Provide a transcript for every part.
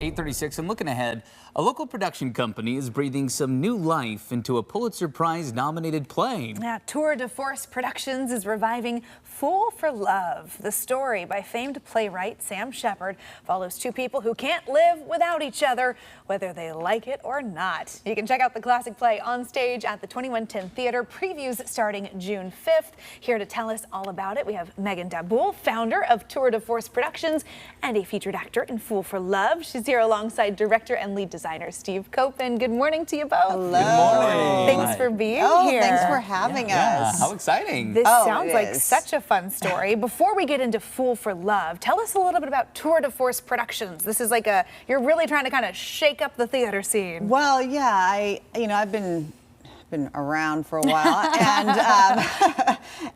8:36 and looking ahead, a local production company is breathing some new life into a Pulitzer Prize nominated play. Yeah, Tour de Force Productions is reviving Fool for Love. The story by famed playwright Sam Shepard follows two people who can't live without each other, whether they like it or not. You can check out the classic play on stage at the 2110 Theater. Previews starting June 5th. Here to tell us all about it, we have Megan Daboul, founder of Tour de Force Productions and a featured actor in Fool for Love. She's here alongside director and lead designer Steve Koin. Good morning to you both. Hello. Good morning. Thanks for being here. Thanks for having us. How exciting. This sounds like is. such a fun story. Before we get into Fool for Love, tell us a little bit about Tour de Force Productions. This is like you're really trying to kind of shake up the theater scene. Well, yeah, I've been around for a while, and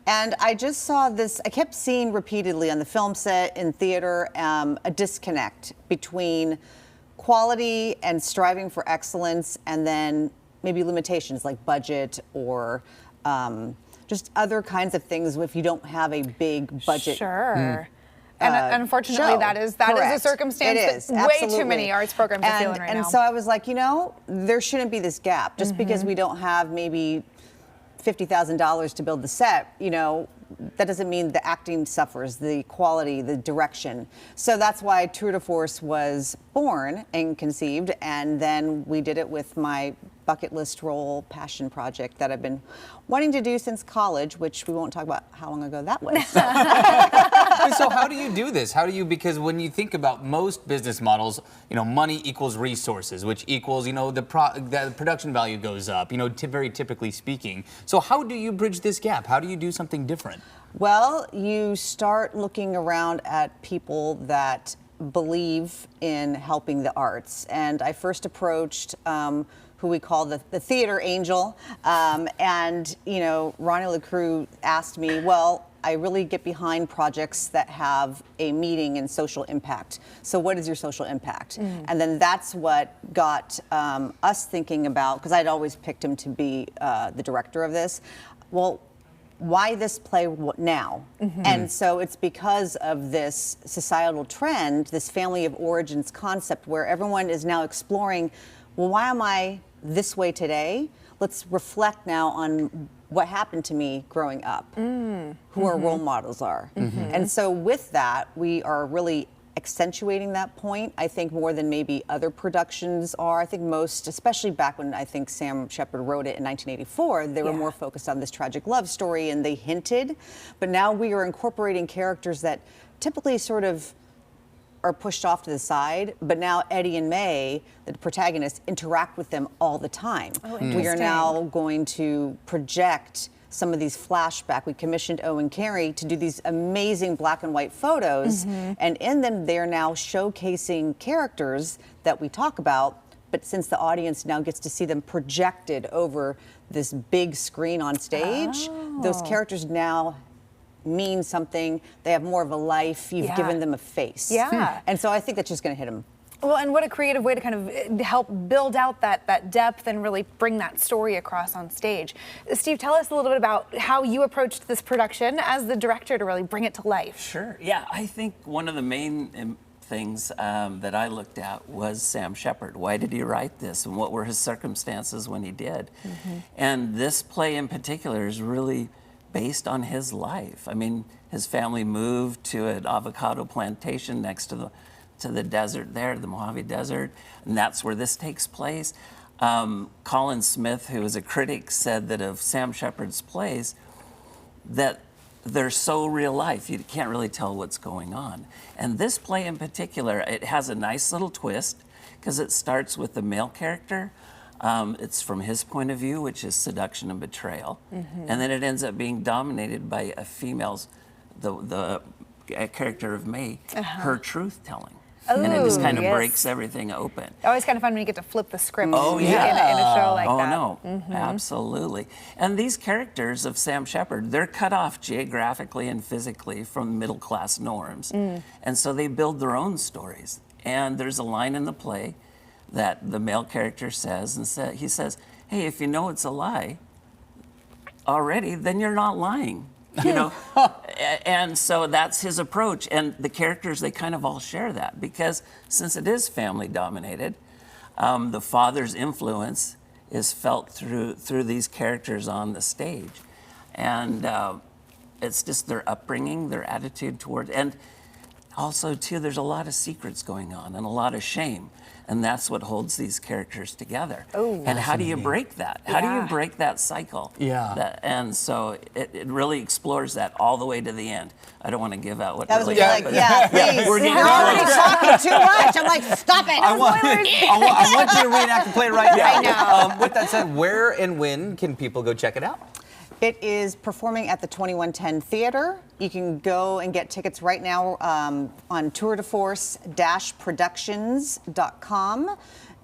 and I just saw this. I kept seeing repeatedly on the film set, in theater, a disconnect between quality and striving for excellence, and then maybe limitations like budget or just other kinds of things if you don't have a big budget. Sure. And unfortunately, show. that is Correct. a circumstance It is, that way too absolutely. many arts programs are feeling right now. And so I was like, there shouldn't be this gap. Just because we don't have maybe $50,000 to build the set, that doesn't mean the acting suffers, the quality, the direction. So that's why Tour de Force was born and conceived, and then we did it with my bucket list role passion project that I've been wanting to do since college, which we won't talk about how long ago that was. So how do you do this? Because when you think about most business models, money equals resources, which equals, the production value goes up, very typically speaking. So how do you bridge this gap? How do you do something different? Well, you start looking around at people that believe in helping the arts. And I first approached who we call the theater angel. And, Ronnie LaCrue asked me, well, I really get behind projects that have a meaning and social impact. So what is your social impact? And then that's what got us thinking about, because I'd always picked him to be the director of this. Well, why this play now? And so it's because of this societal trend, this family of origins concept, where everyone is now exploring, well, why am I this way today? Let's reflect now on what happened to me growing up, who our role models are. And so with that, we are really accentuating that point, I think, more than maybe other productions are. I think most, especially back when I think Sam Shepard wrote it in 1984, they were more focused on this tragic love story, and they hinted. But now we are incorporating characters that typically sort of are pushed off to the side, but now Eddie and May, the protagonists, interact with them all the time. We are now going to project some of these flashback. We commissioned Owen Carey to do these amazing black and white photos, and in them they're now showcasing characters that we talk about, but since the audience now gets to see them projected over this big screen on stage, those characters now mean something. They have more of a life. You've given them a face. And so I think that's just going to hit them. Well, and what a creative way to kind of help build out that depth and really bring that story across on stage. Steve, tell us a little bit about how you approached this production as the director to really bring it to life. Sure. Yeah, I think one of the main things that I looked at was Sam Shepard. Why did he write this, and what were his circumstances when he did? And this play in particular is really based on his life. I mean, his family moved to an avocado plantation next to the desert there, the Mojave Desert, and that's where this takes place. Colin Smith, who is a critic, said that of Sam Shepard's plays, that they're so real life, you can't really tell what's going on. And this play in particular, it has a nice little twist, because it starts with the male character. It's from his point of view, which is seduction and betrayal. And then it ends up being dominated by a female's, the character of May, her truth-telling. And it just kind of breaks everything open. Always kind of fun when you get to flip the script in a show like that. Oh, no, absolutely. And these characters of Sam Shepard, they're cut off geographically and physically from middle-class norms. And so they build their own stories. And there's a line in the play that the male character says, and he says, hey, if you know it's a lie already, then you're not lying. and so that's his approach. And the characters, they kind of all share that, because since it is family dominated, the father's influence is felt through these characters on the stage. And it's just their upbringing, their attitude toward, and also too, there's a lot of secrets going on and a lot of shame. And that's what holds these characters together. Oh, and how do you break that? How do Yeah. you break that cycle? Yeah. And so it really explores that all the way to the end. I don't want to give out what That was really like, happens. yeah, please. We're getting You're already close. talking too much. I'm like, stop it. I want you to reenact the play right now. I know. With that said, where and when can people go check it out? It is performing at the 2110 Theater. You can go and get tickets right now on tourdeforce-productions.com.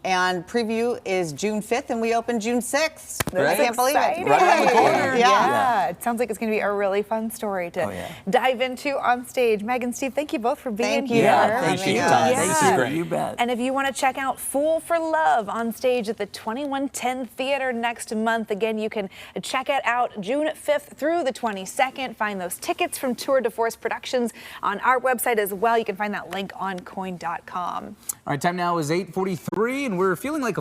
And preview is June 5th, and we open June 6th. I Right. can't believe it. Exciting. Right around the corner. Yeah. It sounds like it's going to be a really fun story to Oh, yeah. dive into on stage. Meg and Steve, thank you both for being Thank you. here. Yeah, Thank thank you. you. Thank you. Thank you. Great. You bet. And if you want to check out Fool for Love on stage at the 2110 Theater next month, again, you can check it out June 5th through the 22nd. Find those tickets from Tour de Force Productions on our website as well. You can find that link on Koin.com. All right, time now is 8:43, and we're feeling like a